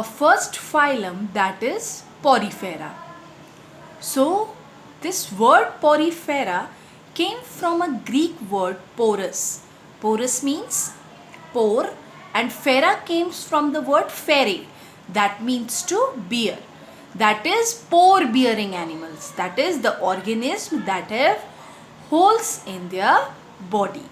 first phylum, that is Porifera. So this word Porifera came from a Greek word porous. Porous means pore, and fera comes from the word fere, that means to bear. That is pore bearing animals. That is the organism that have holes in their body.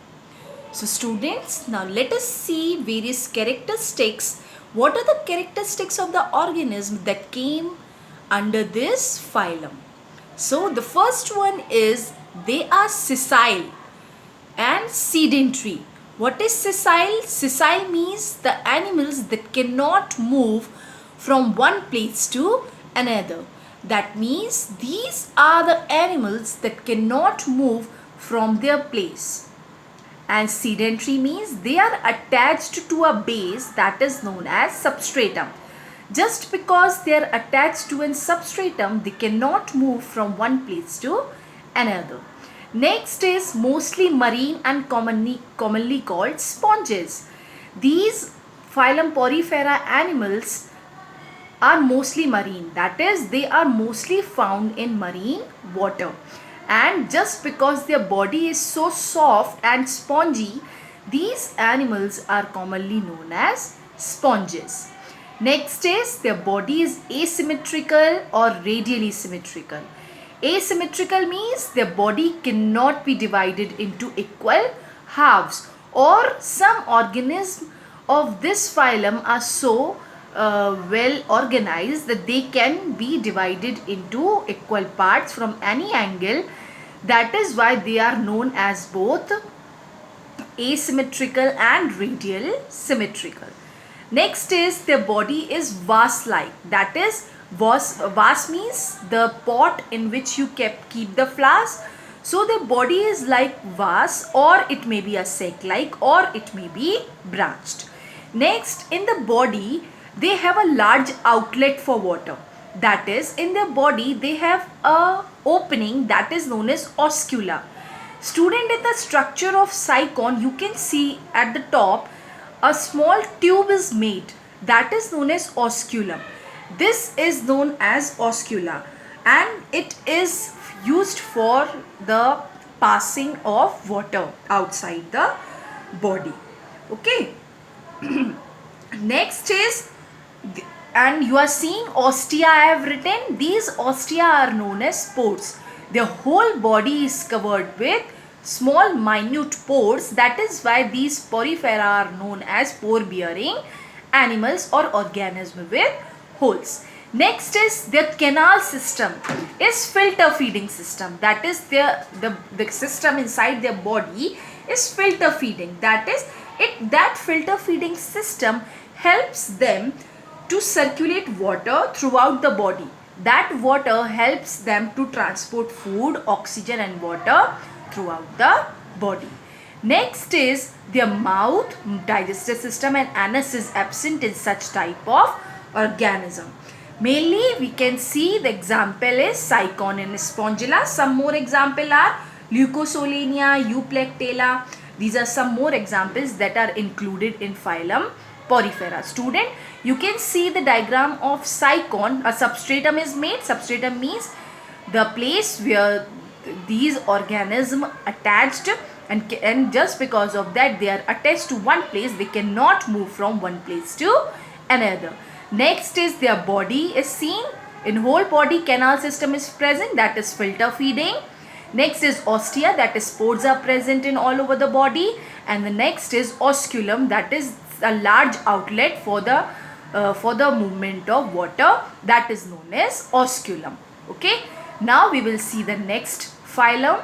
So students, now let us see various characteristics. What are the characteristics of the organism that came under this phylum? So the first one is they are sessile and sedentary. What is sessile? Sessile means the animals that cannot move from one place to another. That means these are the animals that cannot move from their place. And sedentary means they are attached to a base that is known as substratum. Just because they are attached to a substratum, they cannot move from one place to another. Next is mostly marine and commonly called sponges. These phylum Porifera animals are mostly marine. That is, they are mostly found in marine water. And just because their body is so soft and spongy, these animals are commonly known as sponges. Next is their body is asymmetrical or radially symmetrical. Asymmetrical means their body cannot be divided into equal halves, or some organisms of this phylum are so well organized that they can be divided into equal parts from any angle. That is why they are known as both asymmetrical and radial symmetrical. Next is their body is vase-like. That is, vase means the pot in which you keep the flowers. So their body is like vase, or it may be a sac-like, or it may be branched. Next, in the body, they have a large outlet for water. That is, in their body, they have a opening that is known as oscula. Student, in the structure of cycon, you can see at the top a small tube is made that is known as osculum. This is known as oscula, and it is used for the passing of water outside the body. Okay. Next is, and you are seeing ostia I have written. These ostia are known as pores. Their whole body is covered with small minute pores. That is why these porifera are known as pore bearing animals or organisms with holes. Next is their canal system is filter feeding system. That is the system inside their body is filter feeding. That is that filter feeding system helps them to circulate water throughout the body. That water helps them to transport food, oxygen and water throughout the body. Next is their mouth, digestive system, and anus is absent in such type of organism. Mainly we can see the example is cycon and spongilla. Some more example are Leucosolenia, Euplectella. These are some more examples that are included in phylum Porifera. Student, you can see the diagram of cycon. A substratum is made. Substratum means the place where these organisms attached, and just because of that they are attached to one place, they cannot move from one place to another. Next is their body is seen. In whole body canal system is present, that is filter feeding. Next is ostia, that is pores are present in all over the body. And the next is osculum, that is a large outlet for the movement of water, that is known as osculum. Okay, now we will see the next phylum.